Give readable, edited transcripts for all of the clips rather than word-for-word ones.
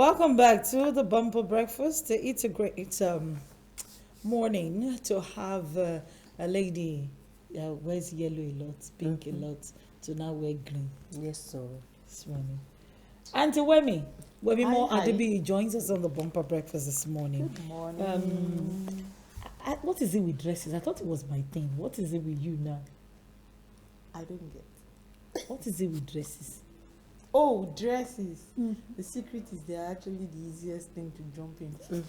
Welcome back to the Bumper Breakfast. It's a great morning to have a lady wears yellow a lot, pink a lot, to now wear green Yes, sir. this morning. Auntie Wemi Mo Hi. Adebi joins us on the Bumper Breakfast this morning. Good morning. What is it with dresses? I thought it was my thing. What is it with you now? I don't get. What is it with dresses? Oh, dresses. The secret is they're actually the easiest thing to jump into.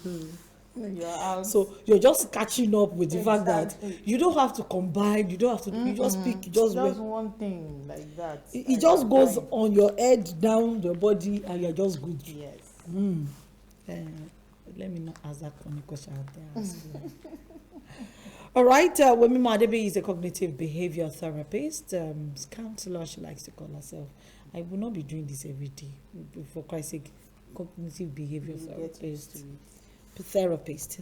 When you're out. So you're just catching up with the fact that Exactly. you don't have to combine, you don't have to, you just pick, you just wear. one thing like that. It just goes on your head, down your body, and you're just good. Yes. Let me not ask that funny question out there. All right, Wemi Madebi is a cognitive behavior therapist, counselor, she likes to call herself. I will not be doing this every day, for Christ's sake. Cognitive behavior therapist. Therapist.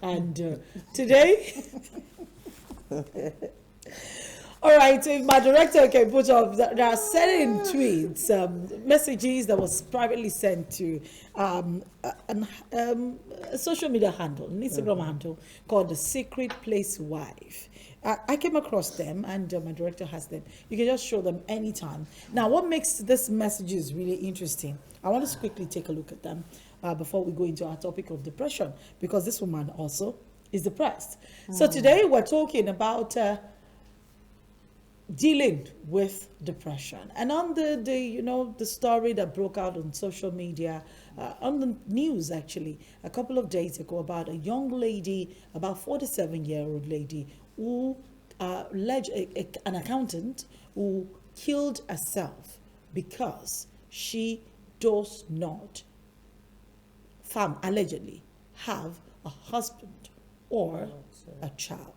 And today, all right, if my director can put up, there are certain tweets, messages that was privately sent to a social media handle, an Instagram handle called The Secret Place Wife. I came across them, and my director has them. You can just show them anytime. Now, what makes this messages really interesting? I want us to quickly take a look at them before we go into our topic of depression, because this woman also is depressed. So today we're talking about dealing with depression, and on the story that broke out on social media, on the news actually a couple of days ago, about a young lady, about 47-year-old lady, who an accountant who killed herself because she does not allegedly have a husband or a child.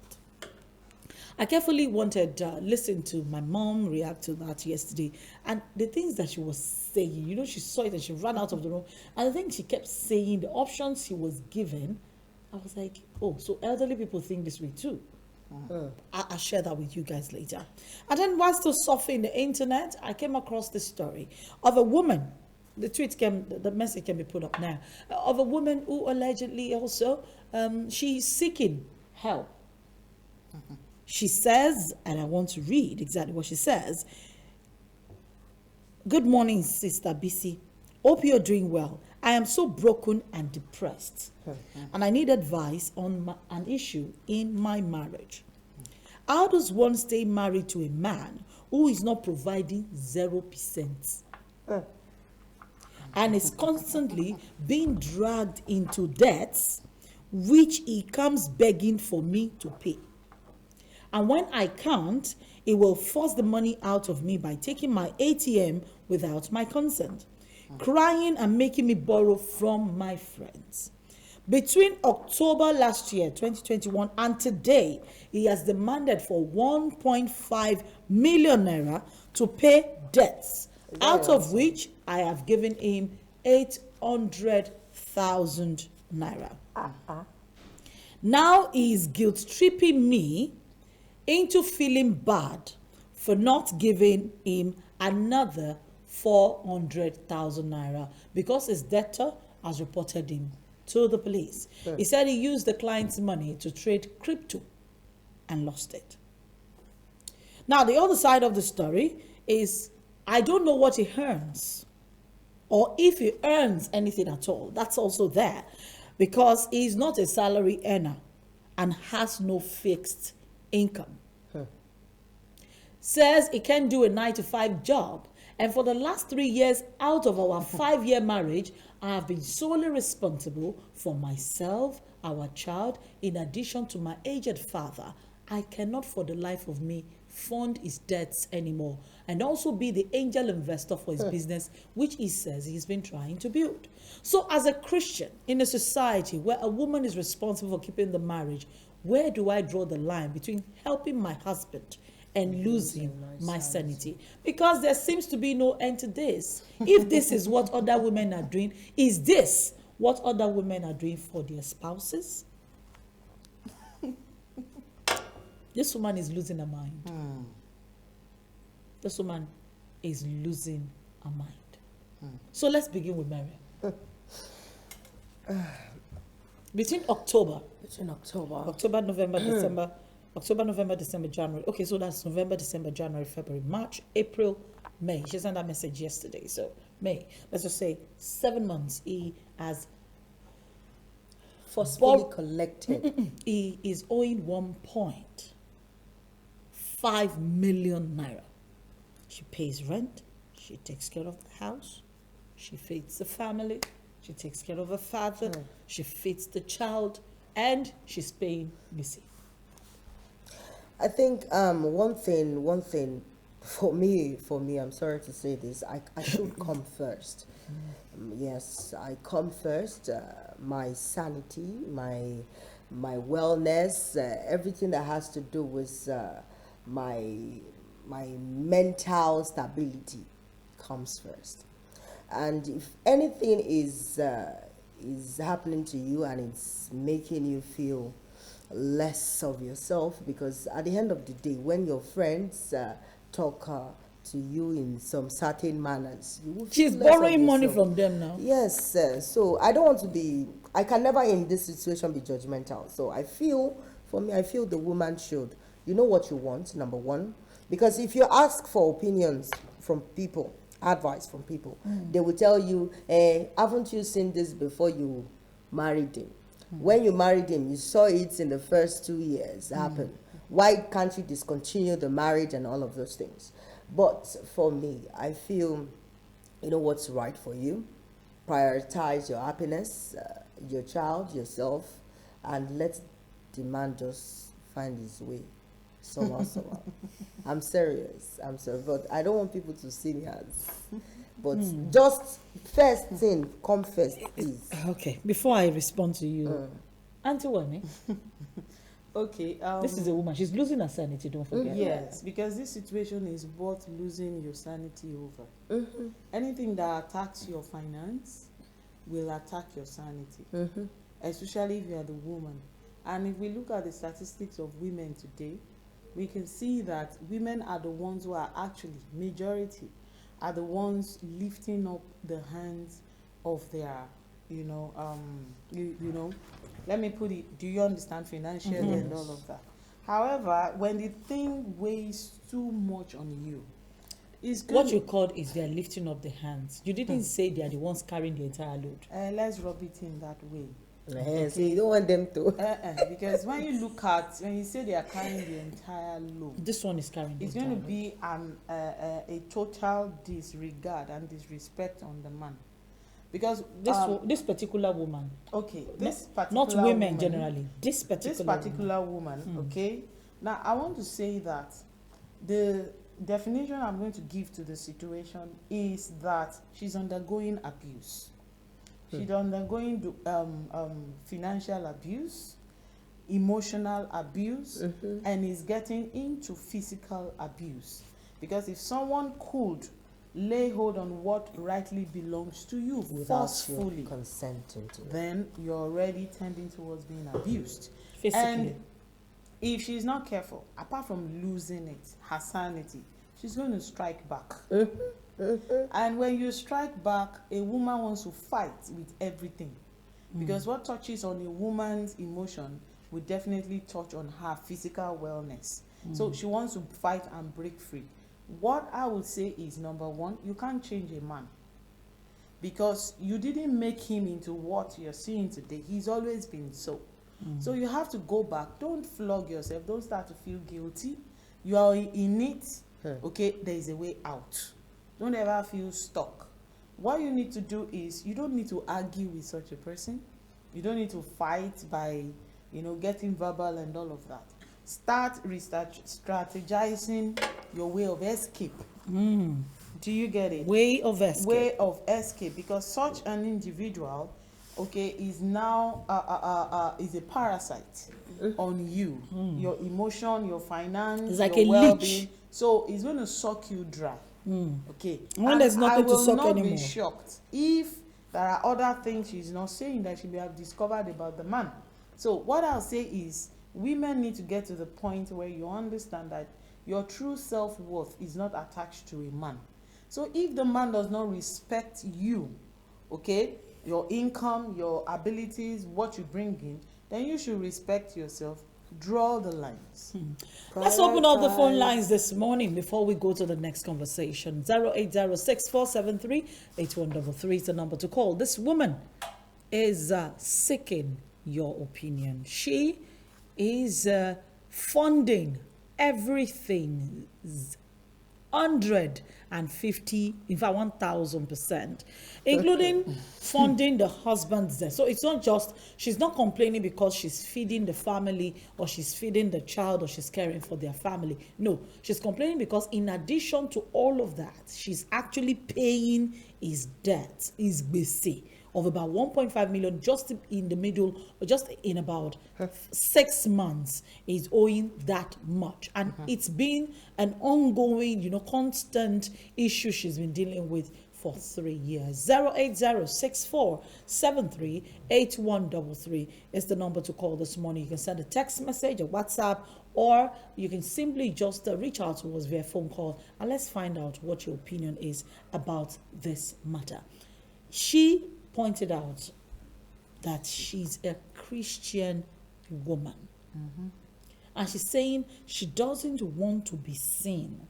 I carefully wanted listen to my mom react to that yesterday, and the things that she was saying, she saw it and she ran out of the room, and the things she kept saying, the options she was given, I was like, oh, so elderly people think this way too. I'll share that with you guys later. And then while still surfing the internet, I came across this story of a woman. The message can be put up now, of a woman who allegedly also, she's seeking help. She says, and I want to read exactly what she says. Good morning, Sister BC. Hope you're doing well. I am so broken and depressed, and I need advice on an issue in my marriage. How does one stay married to a man who is not providing 0%? And is constantly being dragged into debts, which he comes begging for me to pay. And when I can't, he will force the money out of me by taking my ATM without my consent, crying and making me borrow from my friends. Between October last year, 2021, and today, he has demanded for 1.5 million naira to pay debts, out of which I have given him 800,000 naira. Now he is guilt-tripping me into feeling bad for not giving him another 400,000 naira because his debtor has reported him to the police. He said he used the client's money to trade crypto and lost it. Now, the other side of the story is, I don't know what he earns, or if he earns anything at all. That's also there, because he's not a salary earner and has no fixed income. Says he can do a 9-to-5 job, and for the last 3 years out of our 5-year marriage, I have been solely responsible for myself, our child, in addition to my aged father. I cannot for the life of me fund his debts anymore, and also be the angel investor for his business, which he says he's been trying to build. So as a Christian in a society where a woman is responsible for keeping the marriage, where do I draw the line between helping my husband and losing my sanity? Because there seems to be no end to this. If this is what other women are doing, is this what other women are doing for their spouses? This woman is losing her mind. This woman is losing her mind. So let's begin with Mary. Between October, November, December, January. Okay, so that's November, December, January, February, March, April, May. She sent that message yesterday. So May, let's just say 7 months. He has forcefully collected. He is owing 1.5 million naira. She pays rent. She takes care of the house. She feeds the family. She takes care of her father. She feeds the child, and she's paying Missy. I think one thing for me, I'm sorry to say this, I should come first. Yes, I come first. My sanity, my wellness, everything that has to do with my mental stability comes first. And if anything is happening to you and it's making you feel less of yourself, because at the end of the day, when your friends talk to you in some certain manners, you will feel She's less of borrowing money yourself. from them now. Yes, so I don't want to be, I can never in this situation be judgmental. So I feel the woman should, you know what you want, number one. Because if you ask for opinions from people, advice from people, they will tell you, haven't you seen this before you married him? When you married him, you saw it in the first 2 years happen. Why can't you discontinue the marriage and all of those things? But for me, I feel, you know what's right for you. Prioritize your happiness, your child, yourself, and let the man just find his way somehow. I'm serious, but I don't want people to see me as, but just first thing, come first, please. Okay, before I respond to you, Auntie Wani, Okay. this is a woman. She's losing her sanity, don't forget. Yes, because this situation is worth losing your sanity over. Anything that attacks your finance will attack your sanity, especially if you are the woman. And if we look at the statistics of women today, we can see that women are the ones who are actually, majority, are the ones lifting up the hands of their, let me put it, do you understand financially and all of that? However, when the thing weighs too much on you, it's good. What you called is they're lifting up the hands. You didn't say they are the ones carrying the entire load. Let's rub it in that way. So you don't want them to. Because when you say they are carrying the entire load, This one is carrying the it's entire going to load. be a total disregard and disrespect on the man. Because This particular woman, this particular not women woman, generally, this particular woman, okay. Now I want to say that the definition I'm going to give to the situation is that she's undergoing abuse. She's undergoing financial abuse, emotional abuse, and is getting into physical abuse. Because if someone could lay hold on what rightly belongs to you forcefully, consenting to it, then you're already tending towards being abused. physically. And if she's not careful, apart from losing it, her sanity, she's going to strike back. And when you strike back, a woman wants to fight with everything. Because what touches on a woman's emotion will definitely touch on her physical wellness. So she wants to fight and break free. What I would say is, number one, you can't change a man. Because you didn't make him into what you're seeing today. He's always been so. So you have to go back. Don't flog yourself. Don't start to feel guilty. You are in it. Okay, there is a way out. Don't ever feel stuck. What you need to do is, you don't need to argue with such a person. You don't need to fight by, getting verbal and all of that. Start strategizing your way of escape. Do you get it? Way of escape. Way of escape, because such an individual, is now is a parasite on you, your emotion, your finance, It's like your a well-being. leech. So it's going to suck you dry. Okay. When there's nothing to suck I will not anymore. be shocked if there are other things she's not saying that she may have discovered about the man. So what I'll say is, women need to get to the point where you understand that your true self-worth is not attached to a man. So if the man does not respect you, okay, your income, your abilities, what you bring in, then you should respect yourself. Draw the lines. Let's open up the phone Prioritize. lines this morning before we go to the next conversation. 08064738133 is the number to call. This woman is seeking your opinion. She is funding everything 150, in fact 1000%, including funding the husband's debt. So it's not just, she's not complaining because she's feeding the family or she's feeding the child or she's caring for their family. No, she's complaining because in addition to all of that, she's actually paying his debt, his gbese of about 1.5 million just in the middle, or just in about 6 months is owing that much. And it's been an ongoing, constant issue she's been dealing with for 3 years. 08064738133 is the number to call this morning. You can send a text message, a WhatsApp, or you can simply just reach out to us via phone call, and let's find out what your opinion is about this matter. She pointed out that she's a Christian woman. And she's saying she doesn't want to be seen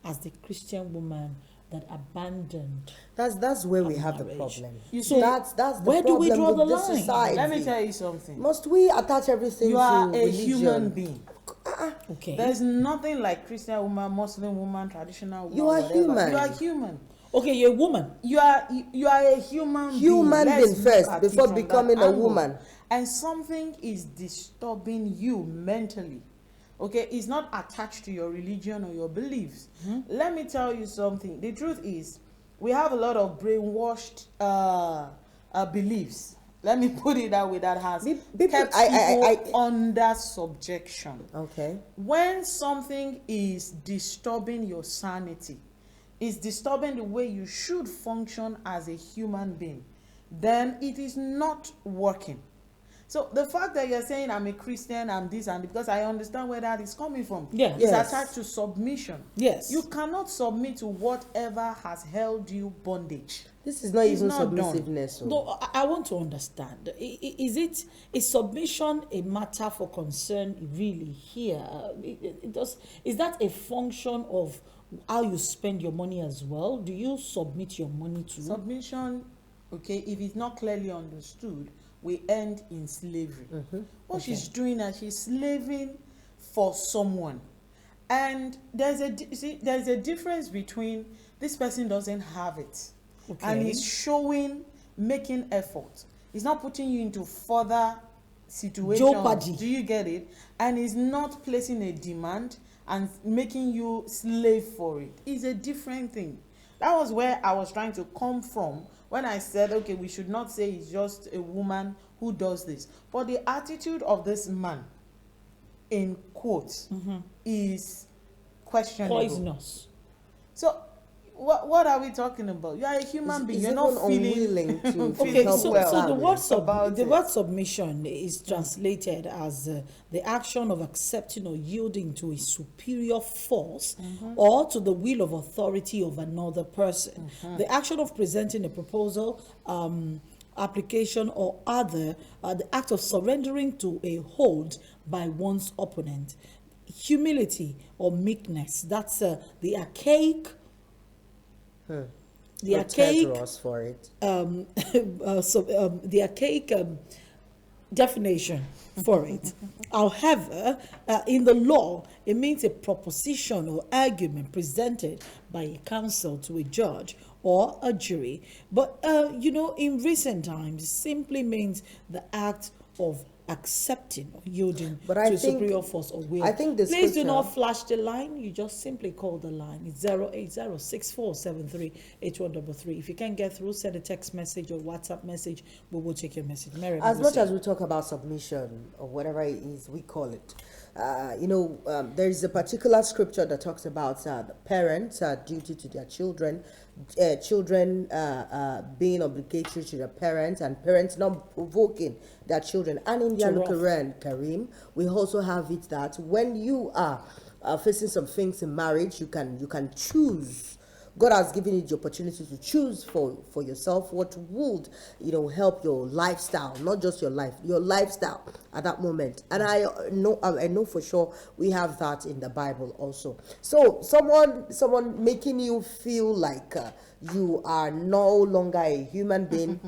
as the Christian woman that abandoned. That's where we have the marriage. problem. So that's the where do we problem draw with the this line? society. Let me tell you something. Must we attach everything You are to a religion? human being. Okay. There's nothing like Christian woman, Muslim woman, traditional woman. You are whatever. human. You are human. Okay, you're a woman. You are a human being. Human Let's being look first at before it from becoming that a angle. woman. And something is disturbing you mentally. Okay, it's not attached to your religion or your beliefs. Let me tell you something. The truth is, we have a lot of brainwashed beliefs. Let me put it that way. That has People- kept I- people under subjection. Okay. When something is disturbing your sanity, is disturbing the way you should function as a human being, then it is not working. So the fact that you're saying I'm a Christian, I'm this and because I understand where that is coming from. Yeah. It's Yes. attached to submission. Yes. You cannot submit to whatever has held you bondage. This is not It's even not done. submissiveness. So. No, I want to understand. Is submission a matter for concern really here? Is that a function of how you spend your money as well? Do you submit your money to? Submission, okay, if it's not clearly understood, we end in slavery. What she's doing is she's slaving for someone. And there's a difference between this person doesn't have it. Okay. And he's showing, making effort. He's not putting you into further situations. Jeopardy. Do you get it? And he's not placing a demand and making you slave for it. It's a different thing. That was where I was trying to come from when I said, okay, we should not say it's just a woman who does this. But the attitude of this man, in quotes, is questionable. Poisonous. So, what are we talking about? You are a human being. Is You're not even feeling unwilling to Okay, help so, well. so the word about it. word submission is translated as the action of accepting or yielding to a superior force or to the will of authority of another person. The action of presenting a proposal, application, or other, the act of surrendering to a hold by one's opponent. Humility or meekness, that's the archaic. The archaic Us for it. the archaic definition for it. However, in the law, it means a proposition or argument presented by a counsel to a judge or a jury. But, in recent times, it simply means the act of accepting or yielding But to I a think- superior force or will. I think the Please do scripture- not flash the line. You just simply call the line. It's 08064738133. If you can't get through, send a text message or WhatsApp message. We will take your message. Mary, As we much say. as we talk about submission or whatever it is we call it, there is a particular scripture that talks about the parents' duty to their children, children being obligatory to their parents, and parents not provoking their children. And in the To wrath. Quran, Kareem, we also have it that when you are facing some things in marriage, you can choose God has given you the opportunity to choose for yourself what would, help your lifestyle, not just your life, your lifestyle at that moment. And I know for sure we have that in the Bible also. So someone making you feel like you are no longer a human being,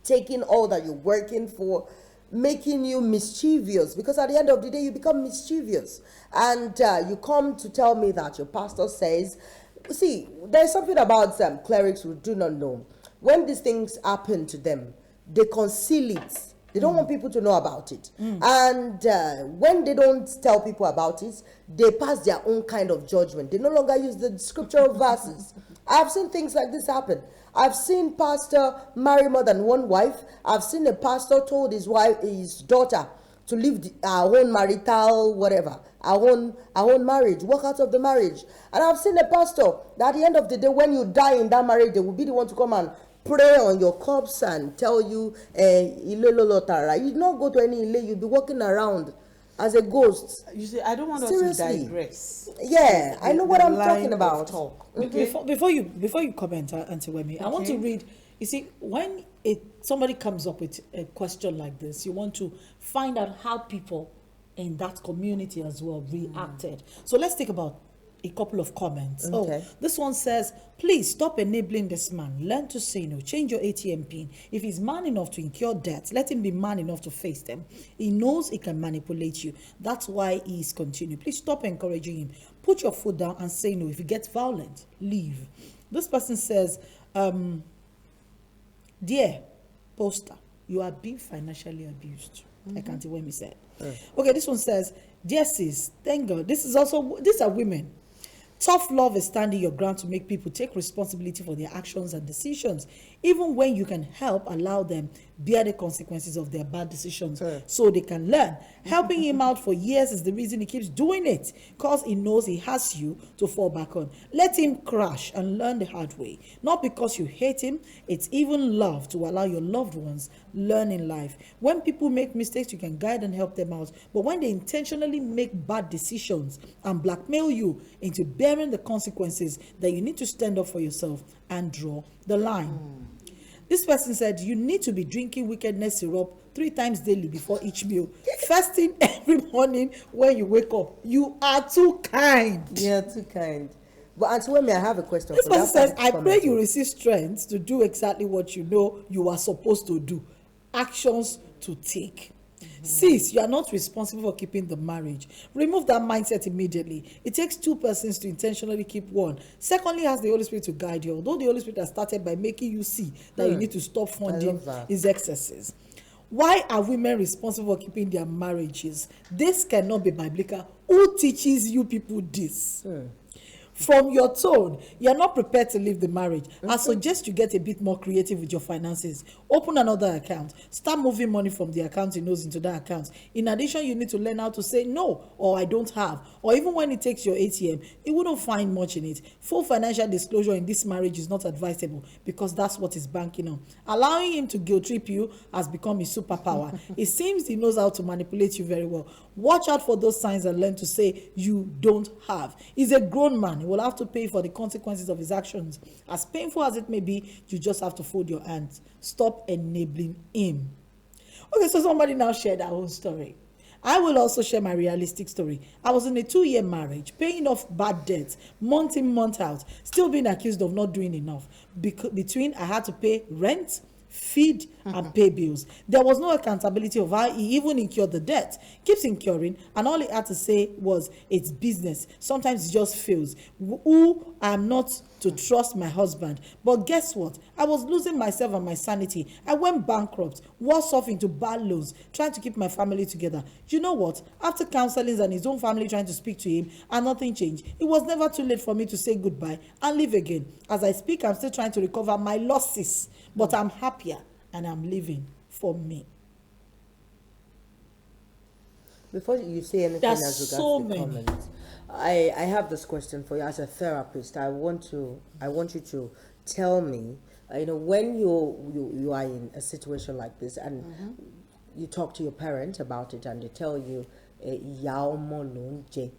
taking all that you're working for, making you mischievous, because at the end of the day you become mischievous, and you come to tell me that your pastor says. See, there's something about clerics who do not know. When these things happen to them, they conceal it. They don't want people to know about it. And when they don't tell people about it, they pass their own kind of judgment. They no longer use the scriptural verses. I've seen things like this happen. I've seen pastor marry more than one wife. I've seen a pastor told his daughter to leave our own marital whatever, our own marriage, walk out of the marriage. And I've seen a pastor that at the end of the day, when you die in that marriage, they will be the one to come and pray on your corpse and tell you, you did not go to any ile, you'll be walking around as a ghost. You see, I don't want us Seriously. to digress. Yeah, I know what The I'm line talking of about. talk. Before you comment, Auntie Wemi, I want to Okay. read. You see, when somebody comes up with a question like this, you want to find out how people in that community as well reacted. So let's think about a couple of comments. Okay. Oh, this one says, please stop enabling this man. Learn to say no. Change your ATM pin. If he's man enough to incur debts, let him be man enough to face them. He knows he can manipulate you. That's why he's continuing. Please stop encouraging him. Put your foot down and say no. If he gets violent, leave. This person says, dear poster, you are being financially abused. Like Auntie Wemi said. Okay, this one says, dear sis, thank God. These are women. Tough love is standing your ground to make people take responsibility for their actions and decisions. Even when you can help, allow them bear the consequences of their bad decisions so they can learn. Helping him out for years is the reason he keeps doing it, because he knows he has you to fall back on. Let him crash and learn the hard way. Not because you hate him, it's even love to allow your loved ones learn in life. When people make mistakes, you can guide and help them out. But when they intentionally make bad decisions and blackmail you into bearing the consequences, then you need to stand up for yourself and draw the line. This person said, you need to be drinking wickedness syrup 3 times daily before each meal. Fasting every morning when you wake up. You are too kind. You're too kind. But Auntie Wemi, I have a question. This for person that says, I comment. pray you receive strength to do exactly what you know you are supposed to do. Actions to take. Sis, you are not responsible for keeping the marriage. Remove that mindset immediately. It takes 2 persons to intentionally keep one. Secondly, ask the Holy Spirit to guide you. Although the Holy Spirit has started by making you see that you need to stop funding his excesses. Why are women responsible for keeping their marriages? This cannot be biblical. Who teaches you people this? From your tone, you're not prepared to leave the marriage. I suggest you get a bit more creative with your finances. Open another account. Start moving money from the account he knows into that account. In addition, you need to learn how to say no, or I don't have. Or even when he takes your ATM, he wouldn't find much in it. Full financial disclosure in this marriage is not advisable, because that's what he's banking on. Allowing him to guilt trip you has become his superpower. It seems he knows how to manipulate you very well. Watch out for those signs and learn to say you don't have. He's a grown man. He will have to pay for the consequences of his actions. As painful as it may be, you just have to fold your hands. Stop enabling him. Okay, so somebody now shared their own story. I will also share my realistic story. I was in a 2-year marriage, paying off bad debts, month in, month out, still being accused of not doing enough. Between I had to pay rent, feed and pay bills. There was no accountability of how he even incurred the debt. Keeps incurring, and all he had to say was, it's business. Sometimes it just fails. Who I am not to trust my husband. But guess what? I was losing myself and my sanity. I went bankrupt, worse off into bad loans, trying to keep my family together. You know what? After counseling and his own family trying to speak to him and nothing changed, it was never too late for me to say goodbye and live again. As I speak, I'm still trying to recover my losses, but I'm happier and I'm living for me. Before you say anything There's as regards so the many. comments, I have this question for you as a therapist. I want you to tell me, when you are in a situation like this and you talk to your parent about it and they tell you, "Ìyá ọmọ ló ń jẹ,"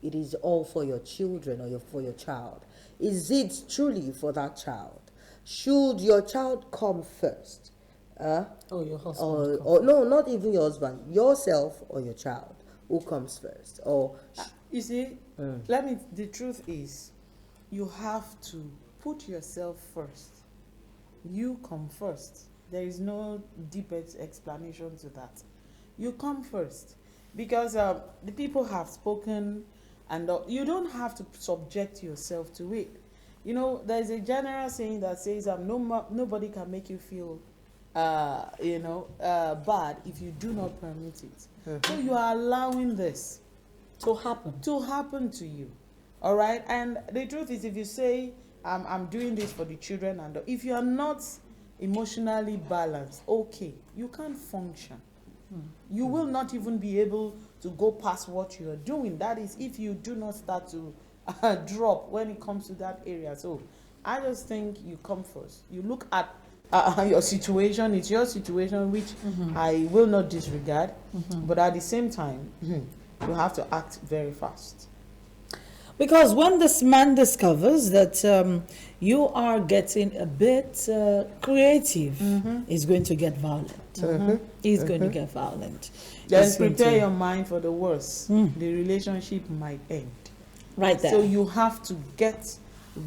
it is all for your children or for your child? Is it truly for that child? Should your child come first? Oh, your husband. Or no, not even your husband, yourself or your child. Who comes first? Or You see, the truth is, you have to put yourself first. You come first. There is no deeper explanation to that. You come first. Because the people have spoken, and you don't have to subject yourself to it. You know, there's a general saying that says nobody can make you feel bad if you do not permit it. So you are allowing this To happen. to happen to you. All right? And the truth is, if you say, I'm doing this for the children, and if you are not emotionally balanced, okay, you can't function. You will not even be able to go past what you are doing. That is, if you do not start to drop when it comes to that area. So I just think you come first. You look at your situation. It's your situation, which I will not disregard. But at the same time, you have to act very fast. Because when this man discovers that you are getting a bit creative, he's going to get violent. He's going to get violent. Then He's going prepare to- your mind for the worst. The relationship might end. Right there. So you have to get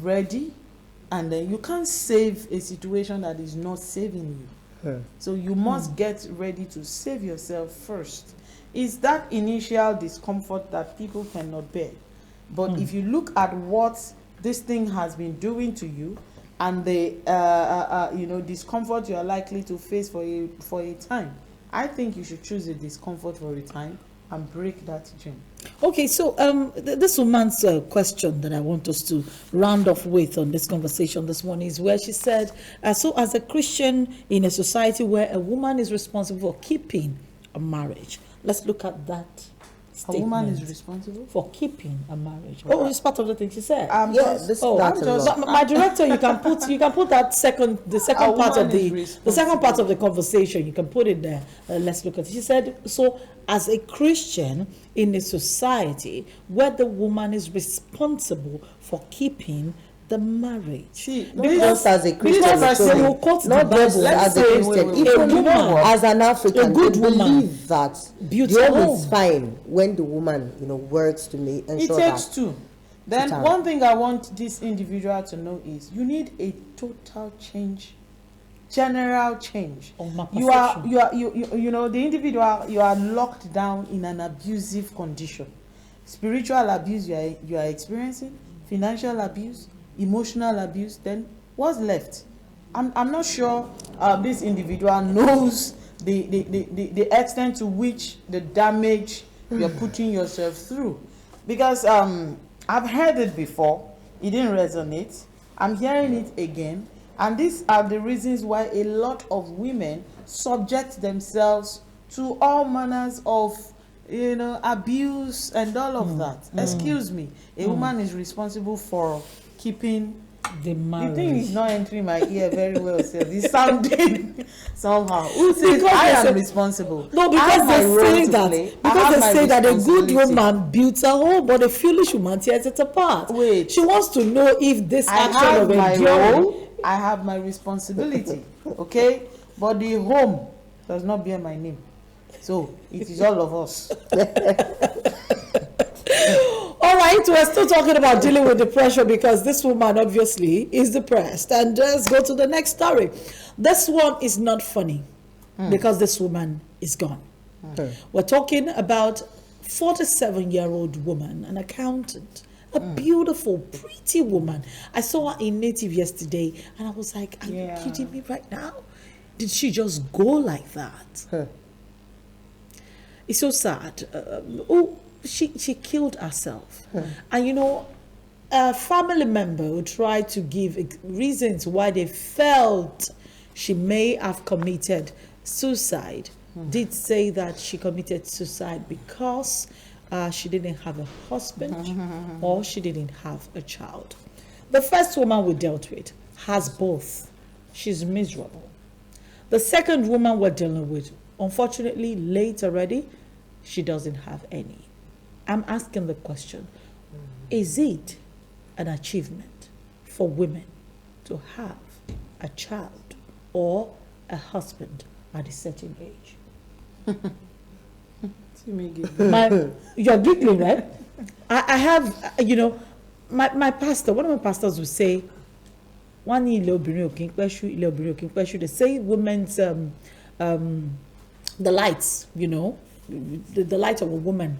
ready, and then you can't save a situation that is not saving you. So you must get ready to save yourself first. It's that initial discomfort that people cannot bear. But if you look at what this thing has been doing to you, and the discomfort you are likely to face for a time, I think you should choose the discomfort for a time and break that chain. Okay, so this woman's question that I want us to round off with on this conversation this morning is where she said, so as a Christian in a society where a woman is responsible for keeping a marriage, let's look at that A statement. woman is responsible. For keeping a marriage. Oh, it's part of the thing she said. that's a lot. My director, you can put that the second part of woman is the second part of the conversation. You can put it there. Let's look at it. She said, so as a Christian in a society where the woman is responsible for keeping the marriage. See, Not just as a Christian, because Tony. will quote the Not just Bible. as a Let's say, Christian, wait, even you know what? as an African, A good they woman believe that builds the a home is home. fine when the woman, works to it ensure takes that. two. Then Total. one thing I want this individual to know is you need a total change, general change. Of my You are perception. the individual, you are locked down in an abusive condition. Spiritual abuse you are experiencing, financial abuse, emotional abuse. Then what's left? I'm not sure this individual knows the extent to which the damage you're putting yourself through, because I've heard it before, it didn't resonate. I'm hearing it again, and these are the reasons why a lot of women subject themselves to all manners of abuse and all of that. Excuse me, a woman is responsible for keeping. The The thing is marriage. not entering my ear very well, so it's sounding somehow. Who says Because I they am say- responsible? No, I because have my they role say to that play. I because have they my say that a good responsibility. woman builds a home, but a foolish woman tears it apart. Wait. She wants to know if this I action have of my enduring. role, I have my responsibility, okay? But the home does not bear my name. So it is all of us. All right, we're still talking about dealing with depression because this woman obviously is depressed. And let's go to the next story. This one is not funny because this woman is gone. We're talking about 47-year-old woman, an accountant, a beautiful, pretty woman. I saw her in Native yesterday and I was like, are you kidding me right now? Did she just go like that? It's so sad. She killed herself. And a family member who tried to give reasons why they felt she may have committed suicide did say that she committed suicide because she didn't have a husband or she didn't have a child. The first woman we dealt with has both. She's miserable. The second woman we're dealing with, unfortunately, late already, she doesn't have any. I'm asking the question, Is it an achievement for women to have a child or a husband at a certain age? You're giggling, right? I have, my pastor, one of my pastors would say, they say women's, the lights, the light of a woman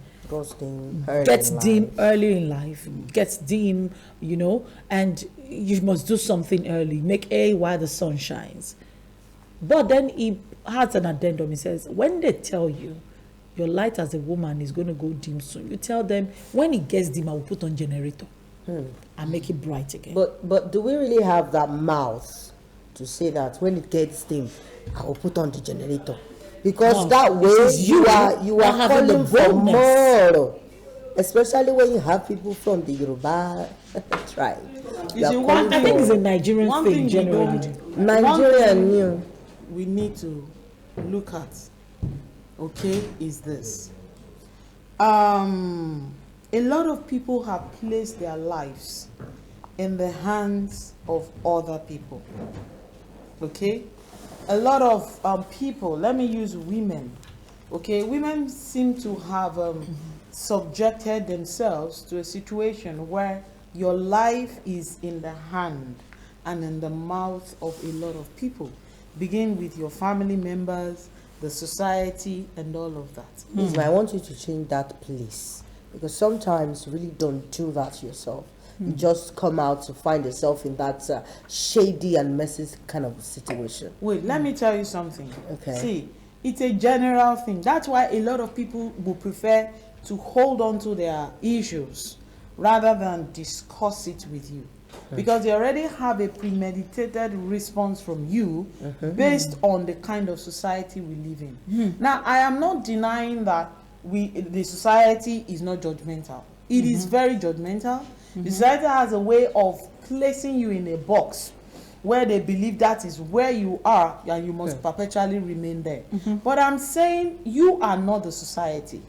gets dim early in life, gets dim, and you must do something early, make hay while the sun shines. But then he has an addendum. He says, when they tell you your light as a woman is going to go dim soon, you tell them, when it gets dim, I will put on generator and make it bright again. But do we really have that mouth to say that when it gets dim, I will put on the generator? Because that way you are calling for more, especially when you have people from the Yoruba tribe. I think it's a Nigerian thing generally. Nigerian, we need to look at, okay, is this. A lot of people have placed their lives in the hands of other people. Okay? A lot of people, let me use women. Okay? Women seem to have subjected themselves to a situation where your life is in the hand and in the mouth of a lot of people. Begin with your family members, the society, and all of that. I want you to change that place, because sometimes you really don't do that yourself. You just come out to find yourself in that shady and messy kind of situation. Wait, let me tell you something. Okay. See, it's a general thing. That's why a lot of people would prefer to hold on to their issues rather than discuss it with you. Because they already have a premeditated response from you based on the kind of society we live in. Now, I am not denying that the society is not judgmental. It is very judgmental. The society has a way of placing you in a box where they believe that is where you are and you must perpetually remain there. But I'm saying you are not the society.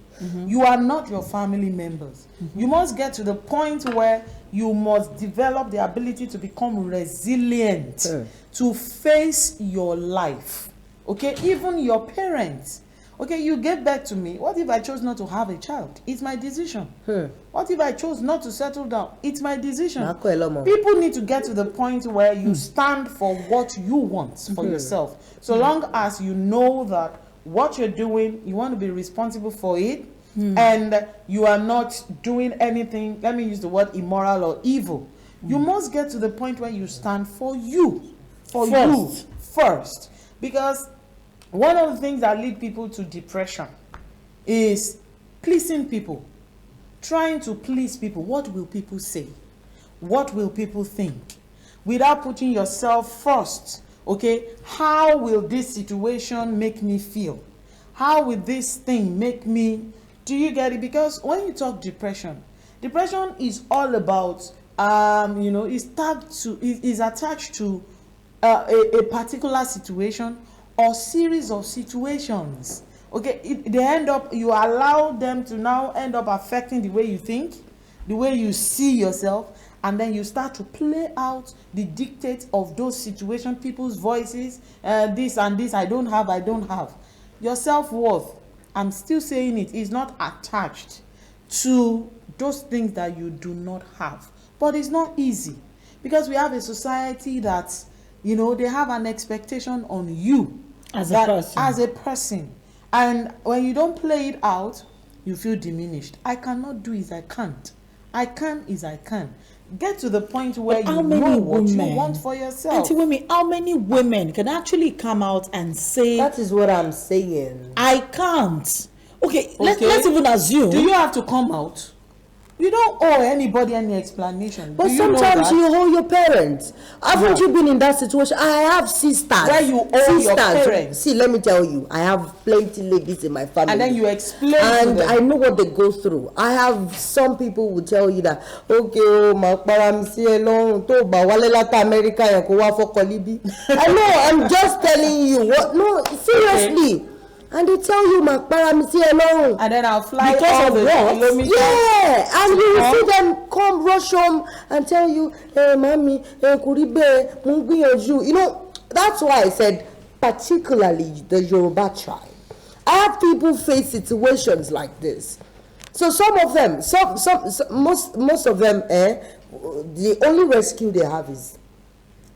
You are not your family members. You must get to the point where you must develop the ability to become resilient to face your life. Okay, even your parents. Okay, you get back to me. What if I chose not to have a child? It's my decision. What if I chose not to settle down? It's my decision. People need to get to the point where you stand for what you want for yourself. So long as you know that what you're doing, you want to be responsible for it, and you are not doing anything, let me use the word immoral or evil. You must get to the point where you stand for you. You first. Because one of the things that lead people to depression is pleasing people. Trying to please people. What will people say? What will people think? Without putting yourself first. Okay, how will this situation make me feel? How will this thing make me? Do you get it? Because when you talk depression is all about, is attached to a particular situation or series of situations. Okay, you allow them to now end up affecting the way you think, the way you see yourself, and then you start to play out the dictates of those situations, people's voices, this and this, I don't have. Your self-worth, I'm still saying it, is not attached to those things that you do not have. But it's not easy, because we have a society that, they have an expectation on you as a person. And when you don't play it out, you feel diminished. I cannot do is I can't. I can is I can. Get to the point where you know what you want for yourself. How many women can actually come out and say, that is what I'm saying, I can't? Okay. Let's even assume. Do you have to come out? You don't owe anybody any explanation. But sometimes you owe your parents. Haven't you been in that situation? I have sisters. Where you owe your parents. See, let me tell you, I have plenty ladies in my family. And then you explain and to them. I know what they go through. I have some people who tell you that, okay, America. I know, I'm just telling you what. No, seriously. Okay. and they tell you Makparamisi alone. And then I'll fly Because all of the what? kilometers. Yeah, and you will see them come rush home and tell you, hey, mommy, hey, Kuribe, Mungiyoju. You know, that's why I said, particularly the Yoruba tribe. I have people face situations like this. So some of them, most of them, the only rescue they have is,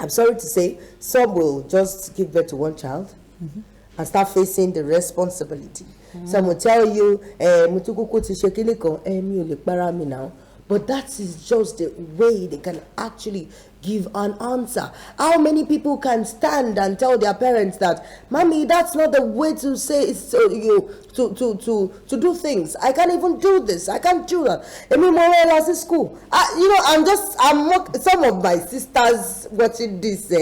I'm sorry to say, some will just give birth to one child and start facing the responsibility. Some will tell you, Mutukuku ti shekini kon, mi ò lè para mi now. But that is just the way they can actually give an answer. How many people can stand and tell their parents that, Mommy, that's not the way to say to do things. I can't even do this. I can't do that. In school. Some of my sisters watching this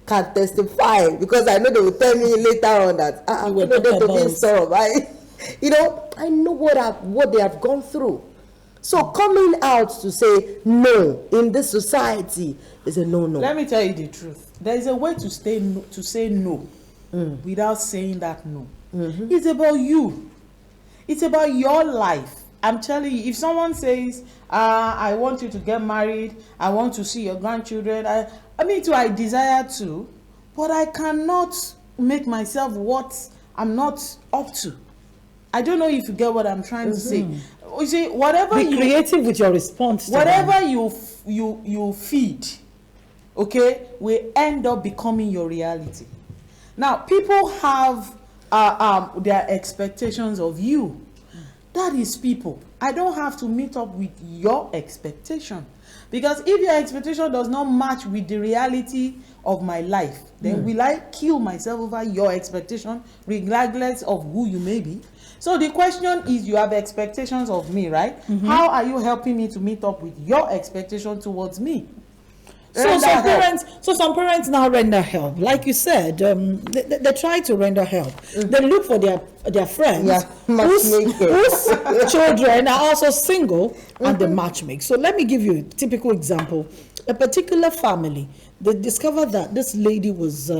can testify, because I know they will tell me later on that I know what they have gone through. So coming out to say no in this society is a no-no. Let me tell you the truth. There is a way to say no without saying that no. It's about you. It's about your life. I'm telling you, if someone says, I want you to get married, I want to see your grandchildren, I desire to, but I cannot make myself what I'm not up to. I don't know if you get what I'm trying to say. You see, whatever Be creative with your response. whatever you feed, okay, will end up becoming your reality. Now, people have their expectations of you. That is people. I don't have to meet up with your expectation, because if your expectation does not match with the reality of my life, then will I kill myself over your expectation, regardless of who you may be? So the question is, you have expectations of me, right? How are you helping me to meet up with your expectation towards me? So some parents now render help. Like you said, they try to render help. They look for their friends whose children are also single, and they matchmake. So let me give you a typical example. A particular family, they discovered that this lady was,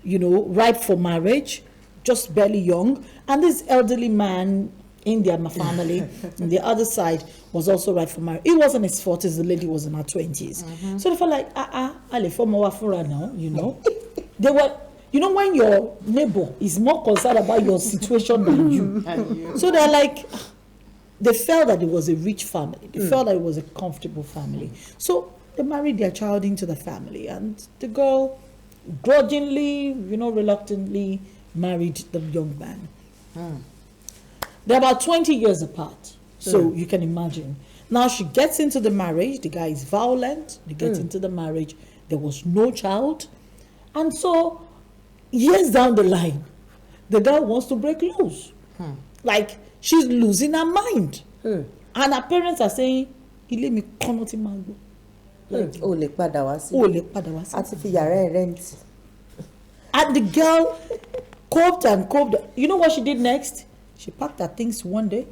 ripe for marriage, just barely young, and this elderly man in their family on the other side was also ripe for marriage. It wasn't his 40s, the lady was in her 20s. So they felt like, now, They were, when your neighbor is more concerned about your situation than you. So they're like, they felt that it was a rich family. They felt that it was a comfortable family. So they married their child into the family, and the girl grudgingly, reluctantly married the young man. They're about 20 years apart, so you can imagine. Now she gets into the marriage, the guy is violent, they get into the marriage, there was no child, and so years down the line, the girl wants to break loose. Like, she's losing her mind. And her parents are saying, Ile mi kono ti magbo. O lè padà wá sí. O lè padà wá sí. A ti fi yàrá ẹ̀ rent. And the girl coped and coped. You know what she did next? She packed her things one day.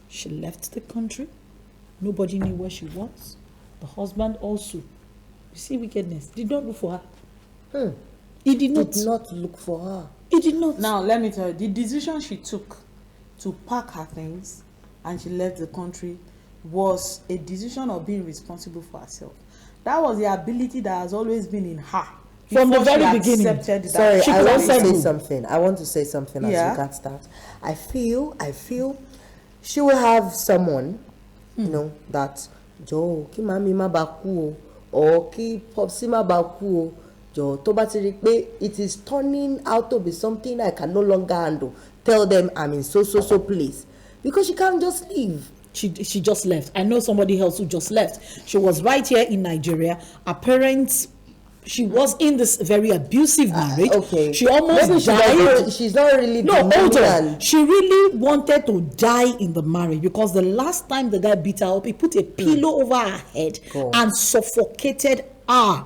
She left the country. Nobody knew where she was. The husband also. You see wickedness. Did not look for her. He did not. Did not look for her. He did not. Now, let me tell you, the decision she took to pack her things and she left the country was a decision of being responsible for herself. That was the ability that has always been in her. From the very beginning. Sorry, I want to say accepted. something. I want to say something as regards that. I feel she will have someone, that Joe, ki mami ma ba ku o, or ki popsi ma ba ku o, Joe, to ba ti ri pe it is turning out to be something I can no longer handle. Tell them I'm in so place, because she can't just leave. She just left. I know somebody else who just left. She was right here in Nigeria. Her parents, she was in this very abusive marriage. Okay. She almost died. She's not really. No, hold on. She really wanted to die in the marriage, because the last time the guy beat her up, he put a pillow over her head and suffocated her.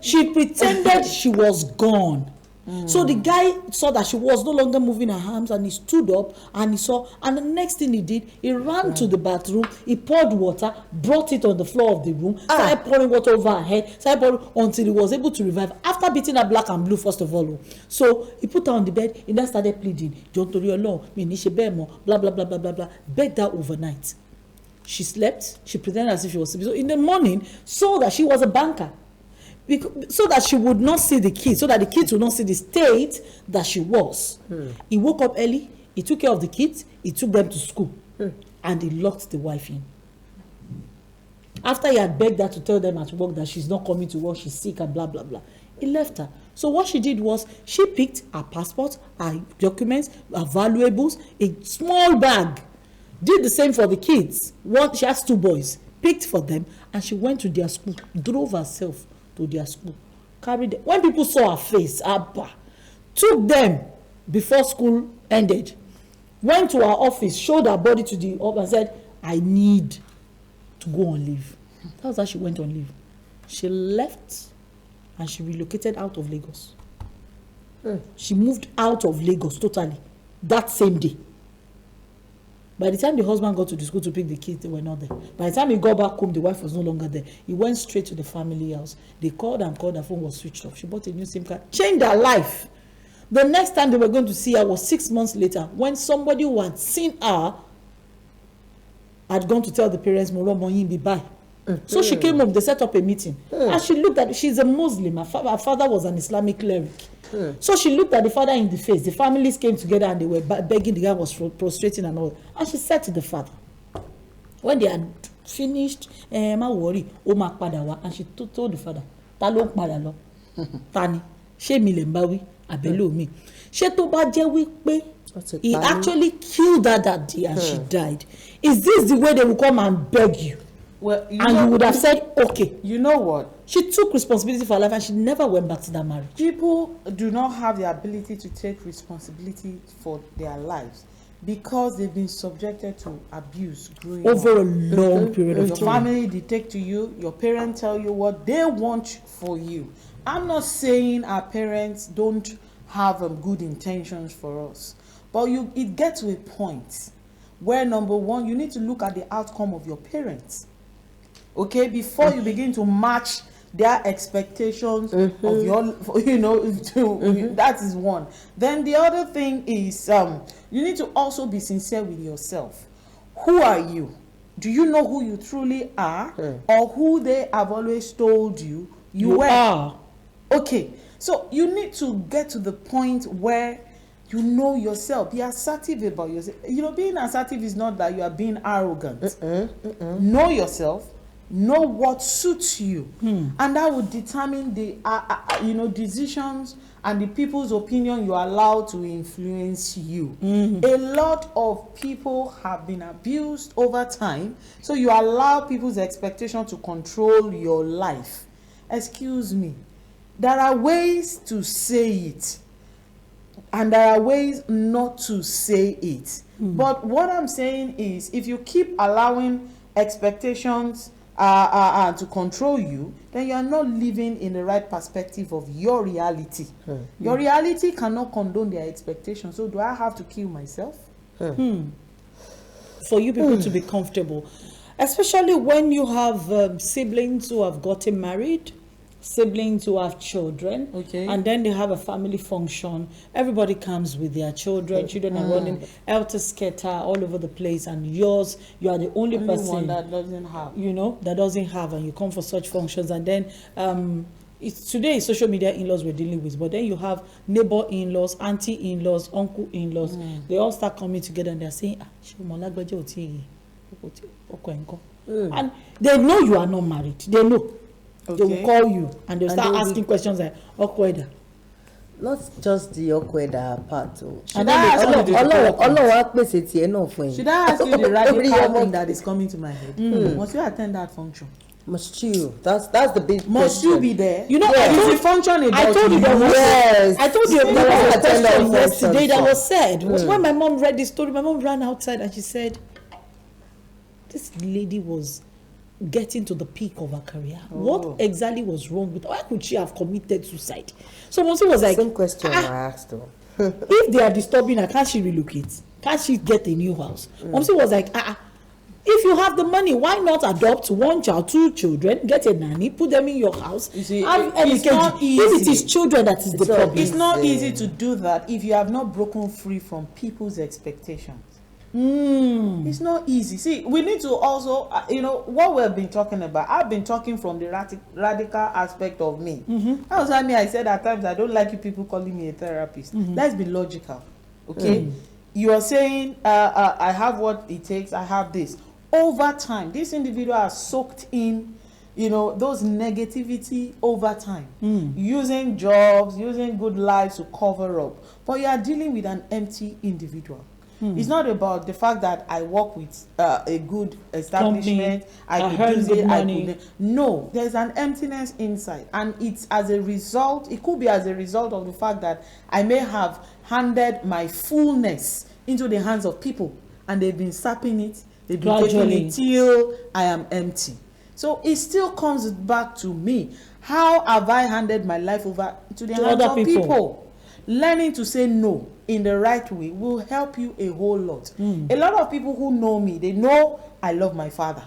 She pretended she was gone. So the guy saw that she was no longer moving her arms, and he stood up and he saw, and the next thing he did, he ran to the bathroom, he poured water, brought it on the floor of the room, started pouring water over her head, started pouring until he was able to revive after beating her black and blue first of all. So he put her on the bed, he then started pleading, John Toriolo, me ni se bẹ́ẹ̀ mọ́, blah blah blah blah blah blah, begged her overnight. She slept, she pretended as if she was sleeping. So in the morning, saw that she was a banker. So that she would not see the kids, so that the kids would not see the state that she was. He woke up early, he took care of the kids, he took them to school, and he locked the wife in. After he had begged her to tell them at work that she's not coming to work, she's sick and blah, blah, blah, he left her. So what she did was, she picked her passport, her documents, her valuables, a small bag, did the same for the kids. She has 2 boys, picked for them, and she went to their school, drove herself to their school, carried them. When people saw her face, took them before school ended, went to her office, showed her body to the office and said, I need to go on leave. That's how she went on leave. She left and she relocated out of Lagos. She moved out of Lagos totally that same day. By the time the husband got to the school to pick the kids, they were not there. By the time he got back home, the wife was no longer there. He went straight to the family house. They called and called, her phone was switched off. She bought a new SIM card, changed her life. The next time they were going to see her was 6 months later, when somebody who had seen her had gone to tell the parents, Moro Moyimbi, bye. So she came home, they set up a meeting. And she looked at, she's a Muslim, her father was an Islamic cleric. So she looked at the father in the face. The families came together and they were begging, the guy was prostrating and all. And she said to the father, when they had finished, ma worry, o ma pada wa. And she told the father, ta ló ń padà lọ? Tani, ṣé mi lè ń bá wí, àbẹ́lò mi. Ṣé tó bá jẹ́ wí pé he actually killed her that day and she died. Is this the way they will come and beg you? Well, you would have said, okay. You know what? She took responsibility for her life and she never went back to that marriage. People do not have the ability to take responsibility for their lives because they've been subjected to abuse growing over up. a long period of Your time. family dictate to you, your parents tell you what they want for you. I'm not saying our parents don't have good intentions for us, but it gets to a point where, number one, you need to look at the outcome of your parents. Okay, before you begin to match their expectations of your, that is one. Then the other thing is, you need to also be sincere with yourself. Who are you? Do you know who you truly are, or who they have always told you you are? Okay, so you need to get to the point where you know yourself. Be assertive about yourself. Being assertive is not that you are being arrogant. Know yourself. Know what suits you, and that will determine the decisions and the people's opinion you allow to influence you. A lot of people have been abused over time, so you allow people's expectation to control your life. Excuse me, there are ways to say it and there are ways not to say it. But what I'm saying is, if you keep allowing expectations to control you, then you are not living in the right perspective of your reality. Your reality cannot condone their expectations. So do I have to kill myself? For you people to be comfortable, especially when you have siblings who have gotten married, siblings who have children, and then they have a family function. Everybody comes with their children. Children are running helter-skelter all over the place, and you are the only person one that doesn't have. That doesn't have, and you come for such functions. And then today social media in-laws we're dealing with, but then you have neighbor in-laws, auntie in-laws, uncle in-laws. They all start coming together and they're saying, and they know you are not married. They know. They will call you and they'll start asking questions like, Okweda. Not just the Okweda part. Should I ask you the radical thing that is coming to my head? Must you attend that function? Must you? That's the big Must question. you be there? Is the function about I told you you? I told you about a question yesterday that function. was said. When my mom read this story, my mom ran outside and she said, this lady was getting to the peak of her career. What exactly was wrong with her? Why could she have committed suicide? So Monsi was like, Same question I asked her. if they are disturbing her, can't she relocate? Can't she get a new house? Monsi was like, if you have the money, why not adopt 1 child, 2 children, get a nanny, put them in your house? You see, have it's not LKG. If it easy. is children that is the problem. It's not easy to do that if you have not broken free from people's expectations. It's not easy. See, we need to also, what we've been talking about. I've been talking from the radical aspect of me. That was why I said at times I don't like you people calling me a therapist. Let's be logical, okay? You are saying I have what it takes. I have this. Over time, this individual has soaked in, those negativity over time, using jobs, using good lives to cover up. But you are dealing with an empty individual. It's not about the fact that I work with a good establishment, I could use it, money. No, there's an emptiness inside, and it's as a result, it could be as a result of the fact that I may have handed my fullness into the hands of people, and they've been sapping it, they've been taking it till I am empty. So it still comes back to me. How have I handed my life over to the hands of people? Learning to say no in the right way will help you a whole lot. A lot of people who know me, they know I love my father.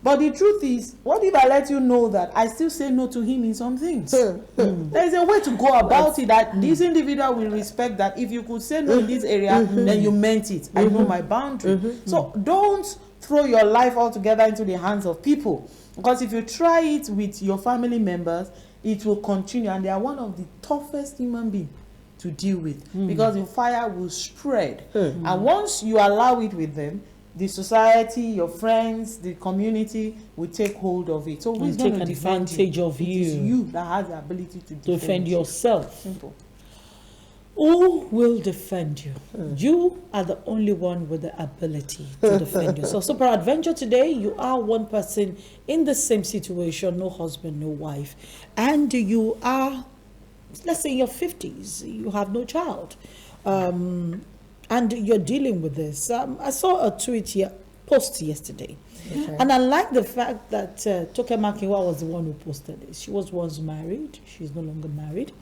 But the truth is, what if I let you know that I still say no to him in some things? There's a way to go about it that this individual will respect that if you could say no in this area, then you meant it. I know my boundary. So don't throw your life altogether into the hands of people. Because if you try it with your family members, it will continue. And they are one of the toughest human beings to deal with, because the fire will spread. And once you allow it with them, the society, your friends, the community will take hold of it. So who's going to defend advantage of you? It is you that has the ability to defend yourself. Simple. Who will defend you? You are the only one with the ability to defend yourself. So peradventure today, you are one person in the same situation, no husband, no wife, and you are, let's say, in your 50s, you have no child, and you're dealing with this. I saw a post yesterday, and I like the fact that Toke Makinwa was the one who posted this. She was once married, she's no longer married,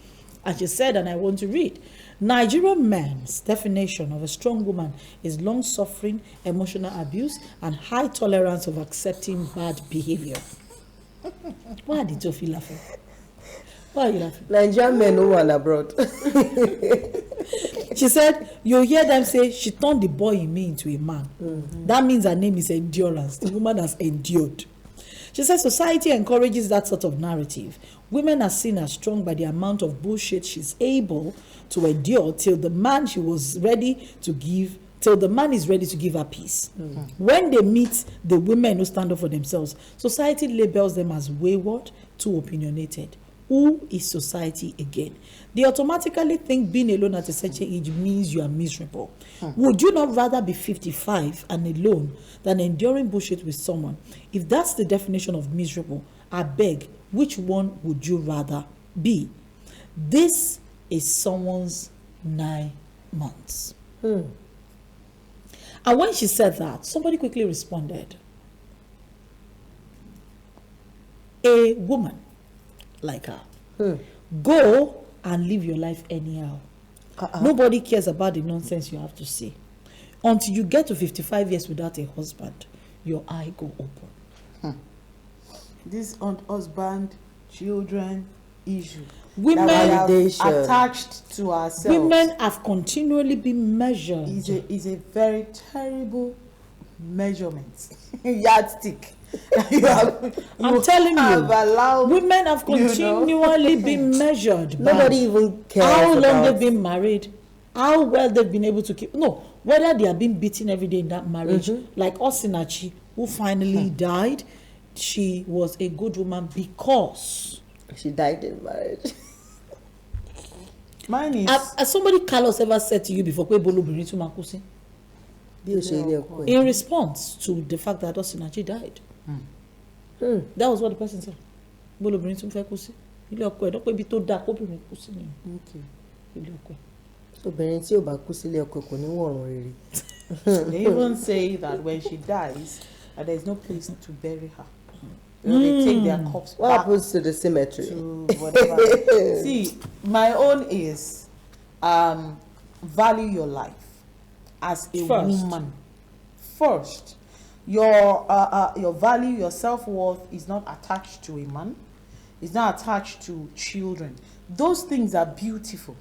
and she said, and I want to read, Nigerian men's definition of a strong woman is long-suffering emotional abuse and high tolerance of accepting bad behavior. Why did you feel laughing? Why are you laughing? Nigerian men who are abroad. She said, you hear them say, she turned the boy in me into a man. That means her name is endurance. The woman has endured. She said, society encourages that sort of narrative. Women are seen as strong by the amount of bullshit she's able to endure till the man is ready to give her peace. When they meet the women who stand up for themselves, society labels them as wayward, too opinionated. Who is society again? They automatically think being alone at a certain age means you are miserable. Would you not rather be 55 and alone than enduring bullshit with someone? If that's the definition of miserable, I beg, which one would you rather be? This is someone's 9 months. And when she said that, somebody quickly responded. A woman like her, go and live your life anyhow. Nobody cares about the nonsense you have to say. Until you get to 55 years without a husband, your eye go open. This husband, children issue. Women that we have attached to ourselves. Women have continually been measured. Is a very terrible measurement, yardstick. I'm telling you, women have continually been measured. Nobody even cares how long they've been married, how well they've been able to keep. No, whether they have been beaten every day in that marriage, like Osinachi, who finally died. She was a good woman because she died in marriage. Mine is. Has somebody callous ever said to you before? In response to the fact that Osinachi died. That was what the person said. They even say that when she dies, there is no place to bury her. They take their cups What back happens to the cemetery? to whatever. See, my own is value your life as a First. woman. First, your value, your self-worth is not attached to a man. It's not attached to children. Those things are beautiful.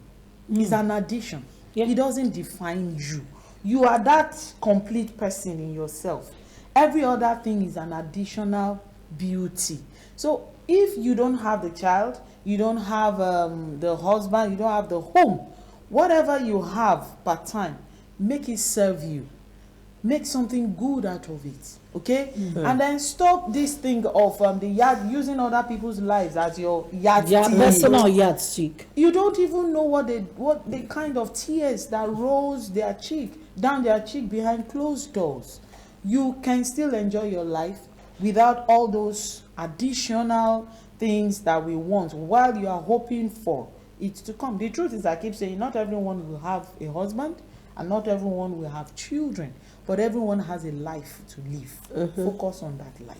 It's an addition. Yeah. It doesn't define you. You are that complete person in yourself. Every other thing is an additional beauty. So if you don't have the child, you don't have the husband, you don't have the home, whatever you have part time, make it serve you. Make something good out of it, okay? And then stop this thing of the yard, using other people's lives as your yardstick. Personal yardstick. You don't even know what the kind of tears that rolls down their cheek behind closed doors. You can still enjoy your life without all those additional things that we want while you are hoping for it to come. The truth is, I keep saying, not everyone will have a husband and not everyone will have children, but everyone has a life to live. Focus on that life.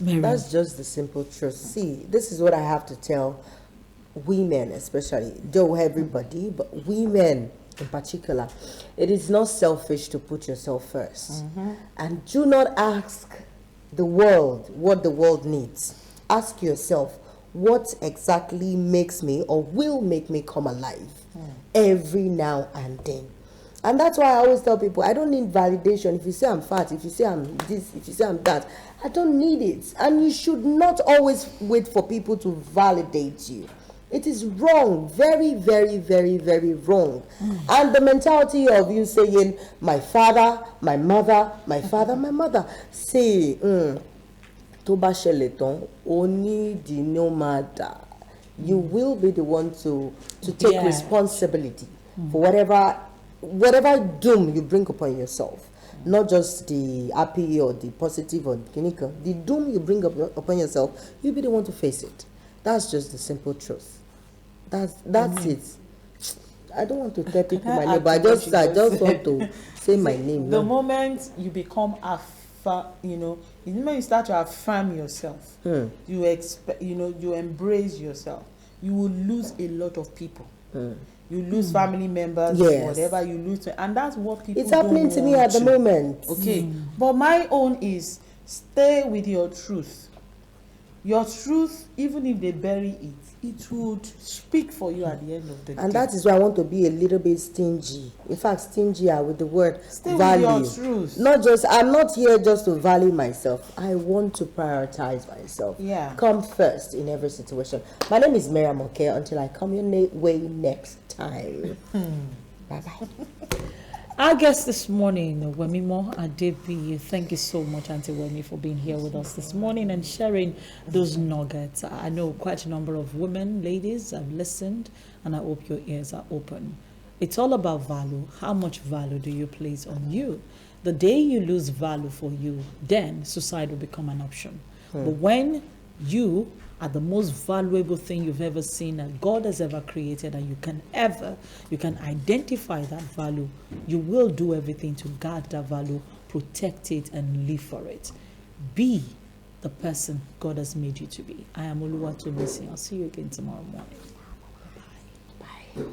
Mary. That's just the simple truth. See, this is what I have to tell women, especially, though everybody, but women in particular. It is not selfish to put yourself first. And do not ask the world what the world needs. Ask yourself, what exactly makes me or will make me come alive every now and then? And that's why I always tell people, I don't need validation. If you say I'm fat, if you say I'm this, if you say I'm that, I don't need it. And you should not always wait for people to validate you. It is wrong, very, very, very, very wrong. And the mentality of you saying, my father, my mother, my father, my mother. Say, tó bá ṣẹlẹ̀ tán, ó ní di no matter. You will be the one to take Yes. responsibility for whatever doom you bring upon yourself. Not just the happy or the positive or the clinical. The doom you bring upon yourself, you'll be the one to face it. That's just the simple truth. That's it. I don't want to tell people my name, but I just want to say my name. The no. moment you become the moment you start to affirm yourself, you embrace yourself, you will lose a lot of people. You lose family members, Yes. whatever you lose, and that's what people. It's happening to me at the moment. Okay, but my own is stay with your truth. Your truth, even if they bury it, it would speak for you at the end of the day. And that is why I want to be a little bit stingy. In fact, stingier with the word Stay value. with your truth. I'm not here just to value myself. I want to prioritize myself. Yeah. Come first in every situation. My name is Miriam Oke. Until I come your way next time. Bye-bye. Our guest this morning, Wemimo Adebi. Thank you so much, Auntie Wemi, for being here with us this morning and sharing those nuggets. I know quite a number of women, ladies, have listened, and I hope your ears are open. It's all about value. How much value do you place on you? The day you lose value for you, then suicide will become an option. But when you are the most valuable thing you've ever seen that God has ever created, and you can identify that value, you will do everything to guard that value, protect it, and live for it. Be the person God has made you to be. I am Oluwatomisin. I'll see you again tomorrow morning. Bye.